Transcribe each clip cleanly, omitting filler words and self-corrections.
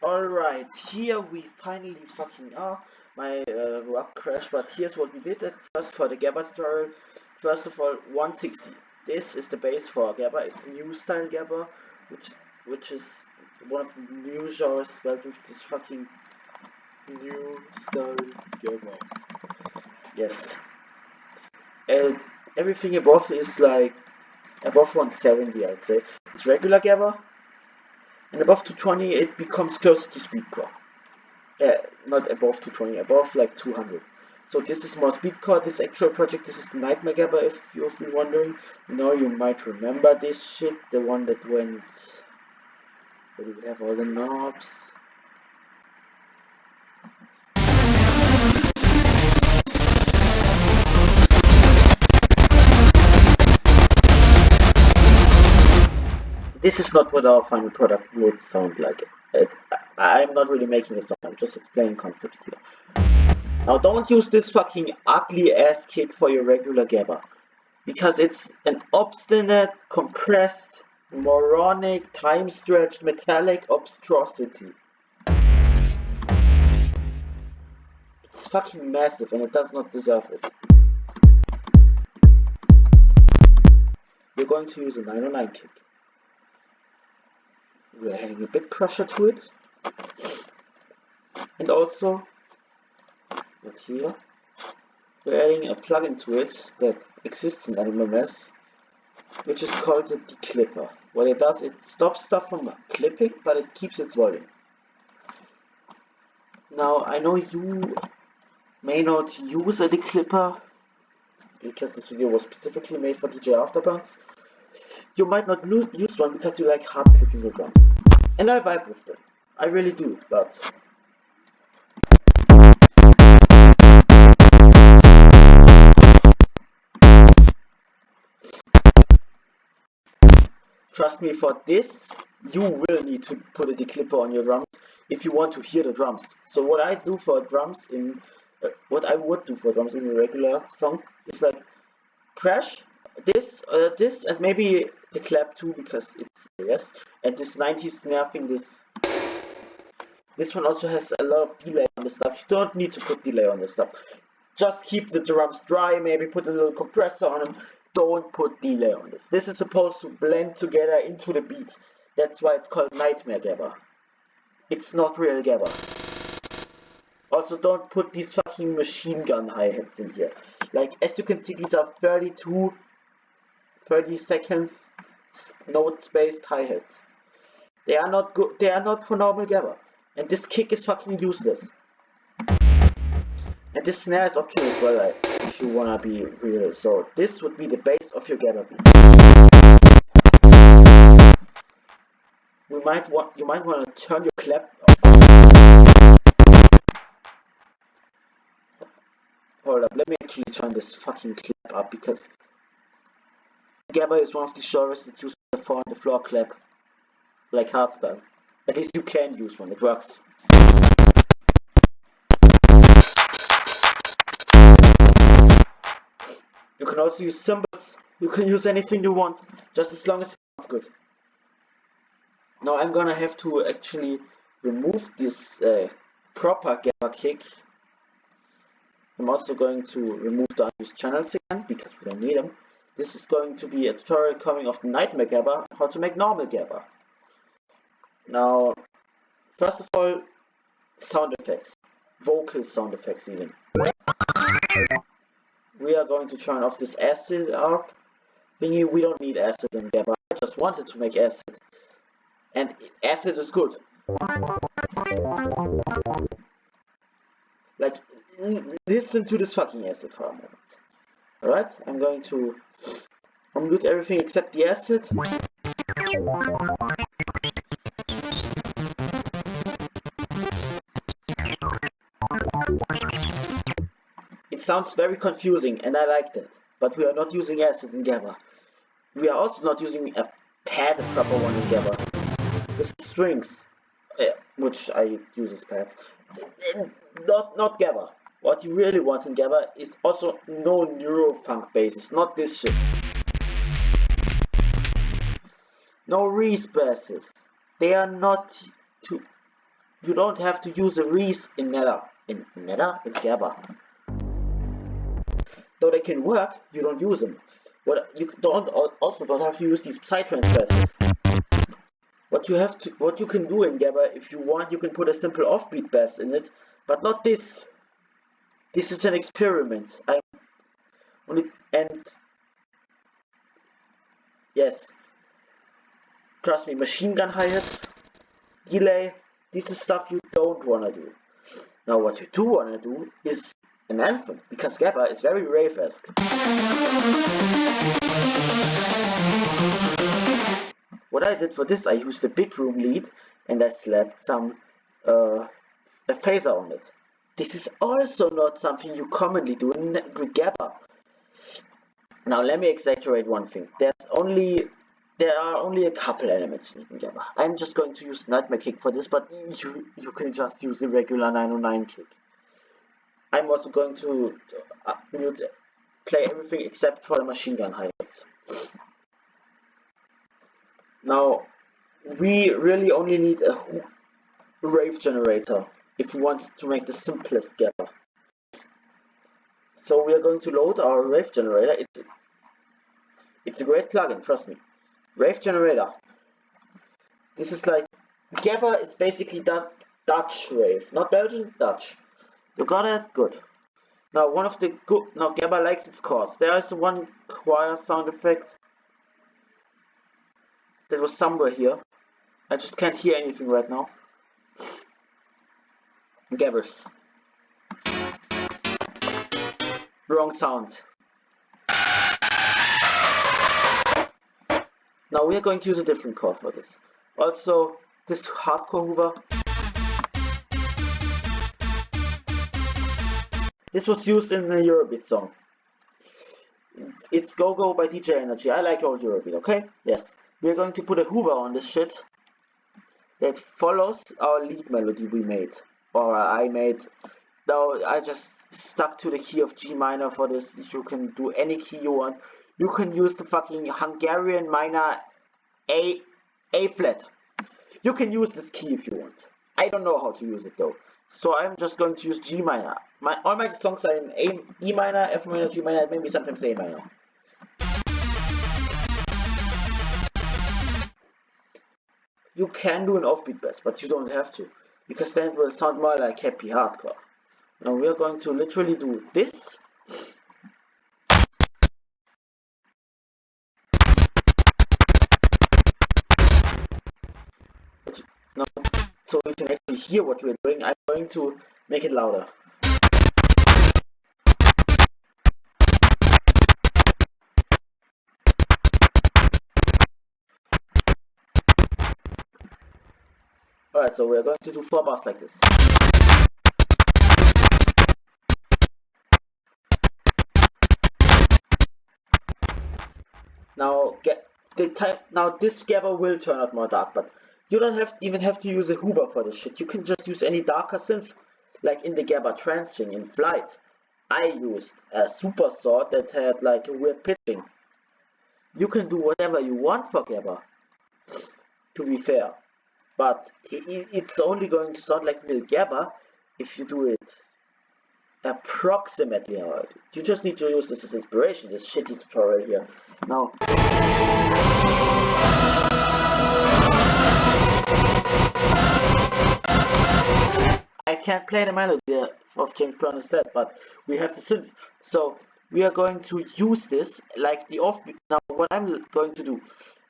Alright, here we finally fucking are. My rock crashed, but here's what we did at first for the gabber tutorial. First of all, 160. This is the base for a gabber. It's a new style gabber, which is one of the new genres spelled with this fucking new style gabber. Yes. And everything above is like above 170, I'd say. It's regular gabber. And above 220 it becomes closer to speedcore. Not above 220, above like 200. So this is more speedcore, this actual project. This is the Nightmare Gabber, if you've been wondering. You might remember this shit, the one that went... Where do we have all the knobs? This is not what our final product would sound like. I'm not really making a song, I'm just explaining concepts here. Now don't use this fucking ugly ass kick for your regular gabber, because it's an obstinate, compressed, moronic, time-stretched, metallic obstrosity. It's fucking massive and it does not deserve it. We're going to use a 909 kick. We're adding a bit crusher to it, and also, not here, we're adding a plugin to it that exists in LMS, which is called the declipper. What it does, it stops stuff from clipping, but it keeps its volume. Now, I know you may not use a declipper, because this video was specifically made for DJ Afterburns. You might not use one because you like hard clipping your drums. And I vibe with them. I really do, but... Trust me, for this, you will need to put a declipper on your drums if you want to hear the drums. So what I do for drums in... what I would do for drums in a regular song is like crash, this, and maybe the clap too, because it's yes, and this 90s snare thing. This one also has a lot of delay on the stuff. You don't need to put delay on the stuff. Just keep the drums dry, maybe put a little compressor on them. Don't put delay on this. This is supposed to blend together into the beat. That's why it's called Nightmare Gabber. It's not real gabber. Also, don't put these fucking machine gun hi-hats in here. Like, as you can see, these are 30-second note-spaced hi-hats. They are not good. They are not for normal gabber. And this kick is fucking useless. And this snare is optional as well, if you wanna be real. So this would be the base of your gabber beat. You might wanna turn your clap off. Hold up, let me actually turn this fucking clap up, because gabber is one of the genres that uses the 4 on the floor clap, like hardstyle. At least you can use one, it works. You can also use cymbals, you can use anything you want, just as long as it sounds good. Now I'm gonna have to actually remove this proper gabber kick. I'm also going to remove the unused channels again, because we don't need them. This is going to be a tutorial coming of the Nightmare Gabber, how to make normal gabber. Now, first of all, sound effects. Vocal sound effects even. We are going to turn off this acid arc thingy. We don't need acid in gabber. I just wanted to make acid. And acid is good. Like, listen to this fucking acid for a moment. Alright, I'm going to unmute everything except the acid. It sounds very confusing, and I like that. But we are not using acid in gabber. We are also not using a pad, a proper one in gabber. This is strings, which I use as pads. Not gabber. What you really want in gabber is also no neurofunk basses, not this shit. No Reese basses. They are not you don't have to use a res in nether. In gabber. Though they can work, you don't use them. What you also don't have to use these psytrance passes. What you can do in gabber, if you want, you can put a simple offbeat bass in it, but not this. This is an experiment. And yes, trust me, machine gun hi-hats, delay, this is stuff you don't wanna do. Now what you do wanna do is an anthem, because gabber is very rave-esque. What I did for this, I used a big room lead and I slapped some a phaser on it. This is also not something you commonly do in gabber. Now let me exaggerate one thing. There are only a couple elements in gabber. I'm just going to use nightmare kick for this, but you can just use the regular 909 kick. I'm also going to play everything except for the machine gun hi-hats. Now we really only need a rave generator if we want to make the simplest gabber. So we are going to load our rave generator. It's a great plugin, trust me. Rave generator. This is like gabber is basically Dutch rave, not Belgian, Dutch. You got it? Good. Now gabber likes its chords. There is one choir sound effect that was somewhere here. I just can't hear anything right now. Gabbers. Wrong sound. Now we are going to use a different chord for this. Also, this hardcore hoover. This was used in the Eurobeat song. It's Go Go by DJ Energy. I like old Eurobeat, okay? Yes. We are going to put a hoover on this shit that follows our lead melody we made. Or I made. Now I just stuck to the key of G minor for this. You can do any key you want. You can use the fucking Hungarian minor A flat. You can use this key if you want. I don't know how to use it though. So I'm just going to use G minor. All my songs are in E minor, F minor, G minor, maybe sometimes A minor. You can do an offbeat bass, but you don't have to, because then it will sound more like happy hardcore. Now we are going to literally do this. Now, so you can actually hear what we're doing, I'm going to make it louder. Alright, so we're going to do 4 bars like this. Now this gabber will turn out more dark, but you don't even have to use a hoover for this shit. You can just use any darker synth, like in the gabber trance thing in Flight. I used a super sword that had like a weird pitching. You can do whatever you want for gabber, to be fair, but it's only going to sound like real gabber if you do it approximately how I do. You just need to use this as inspiration, this shitty tutorial here. Now, I can't play the melody of James Brown instead, but we have the synth. So we are going to use this like the offbeat. Now what I'm going to do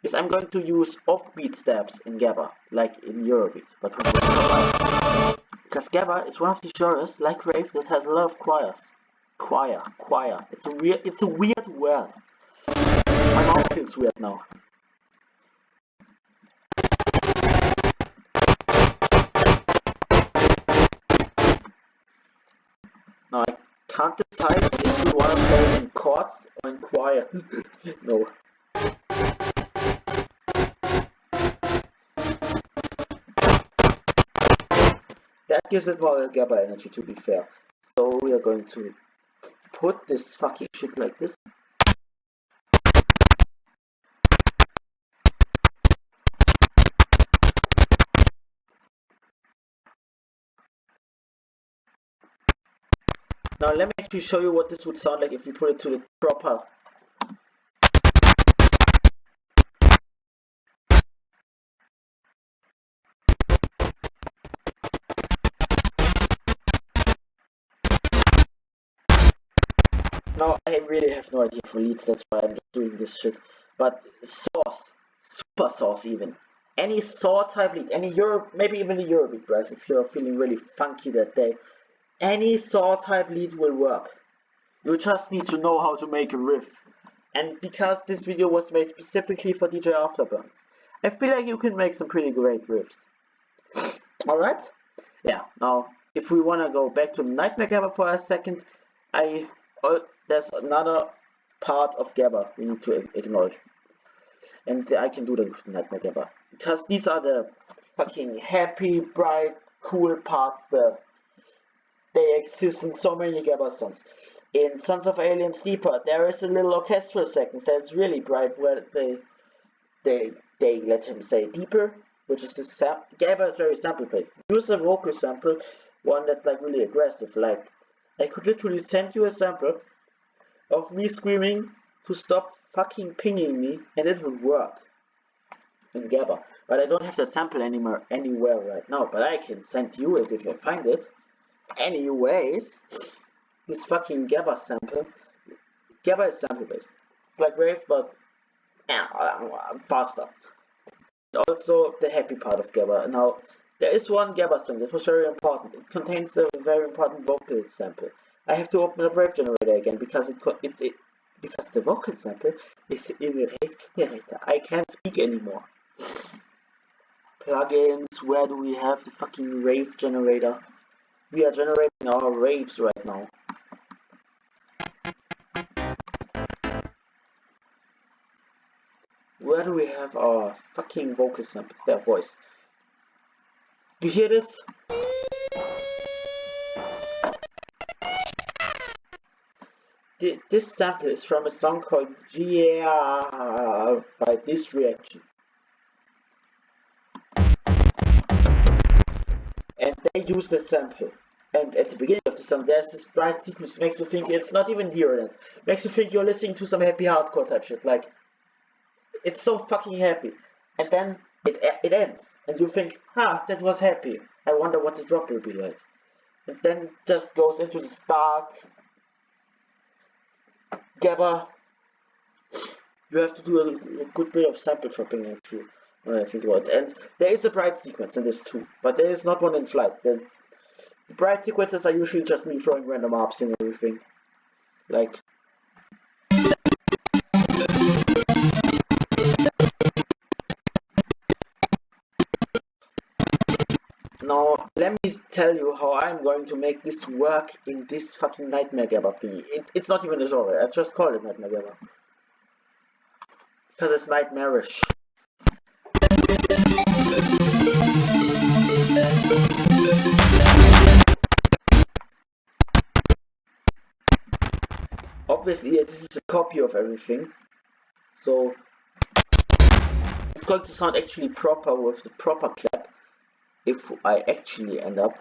is I'm going to use offbeat steps in gabber, like in Eurobeat, but because gabber is one of the genres, like rave, that has a lot of choirs. Choir. It's a weird word. My mouth feels weird now. Now I can't decide if you want to play in chords or in choir. No. That gives it more gabber energy, to be fair. So we are going to put this fucking shit like this. Now let me actually show you what this would sound like if we put it to the proper. Now I really have no idea for leads, that's why I'm just doing this shit. But saws, super saws even. Any saw type lead, any Euro, maybe even a Eurobeat brass if you're feeling really funky that day. Any saw type lead will work. You just need to know how to make a riff. And because this video was made specifically for DJ Afterburns, I feel like you can make some pretty great riffs. Alright? Yeah, now if we wanna go back to Nightmare Gabber for a second, there's another part of Gabber we need to acknowledge. And I can do that with Nightmare Gabber. Because these are the fucking happy, bright, cool parts that they exist in so many Gabber songs. In Sons of Aliens Deeper, there is a little orchestral sequence that's really bright where they let him say deeper, which is this Gabber is very sample based. Use a vocal sample, one that's like really aggressive. Like I could literally send you a sample of me screaming to stop fucking pinging me, and it would work in Gabber. But I don't have that sample anymore anywhere right now. But I can send you it if I find it. Anyways, this fucking Gabber sample. Gabber is sample based. It's like Rave, but faster. Also, the happy part of Gabber. Now, there is one Gabber song that was very important. It contains a very important vocal sample. I have to open up Rave Generator again because because the vocal sample is in the Rave Generator. I can't speak anymore. Plugins, where do we have the fucking Rave Generator? We are generating our raves right now. Where do we have our fucking vocal samples? Their voice. You hear this? This sample is from a song called Yeah by This Reaction. And they use the sample. And at the beginning of the song, there's this bright sequence, makes you think it's not even Eurodance. Makes you think you're listening to some happy hardcore type shit. Like, it's so fucking happy. And then it ends. And you think, that was happy. I wonder what the drop will be like. And then it just goes into the stark Gabber. You have to do a good bit of sample chopping actually, when I think about it. And there is a bright sequence in this too, but there is not one in flight. The bright sequences are usually just me throwing random ups and everything. Like, now let me tell you how I'm going to make this work in this fucking Nightmare Gabber thingy. It's not even a genre, I just call it Nightmare Gabber. Because it's nightmarish. Obviously, this is a copy of everything, so it's going to sound actually proper with the proper clap if I actually end up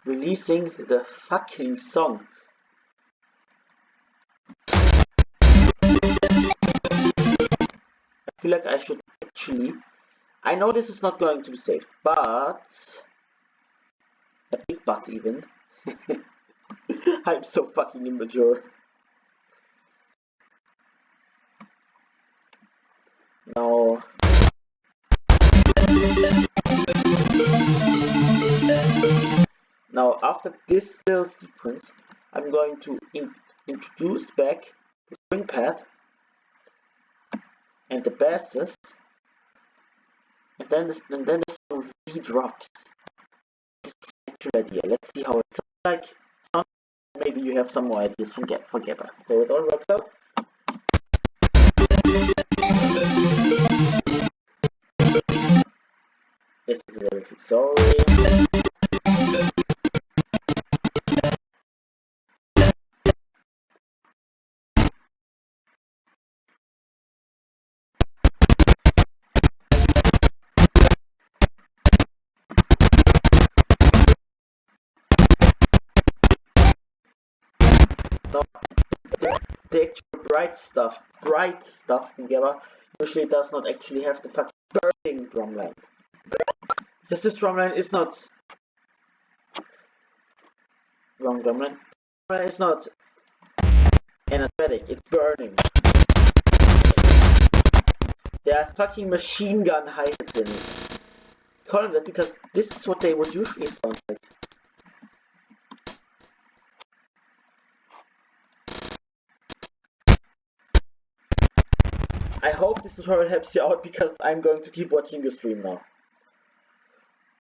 releasing the fucking song. I feel like I should actually, I know this is not going to be saved, but a big but even. I'm so fucking immature. Now, after this little sequence, I'm going to introduce back the string pad and the basses, and then the song re-drops. This is the actual idea. Let's see how it sounds like. Maybe you have some more ideas for Gabber. So it all works out. Yes, this is everything. Sorry. the actual bright stuff in Gabber usually does not actually have the fucking burning drumline. Because this drumline is not wrong drumline. Drumline is not energetic, it's burning. There's fucking machine gun hi-hats in it. I call it that because this is what they would usually sound like. I hope this tutorial helps you out because I'm going to keep watching your stream now.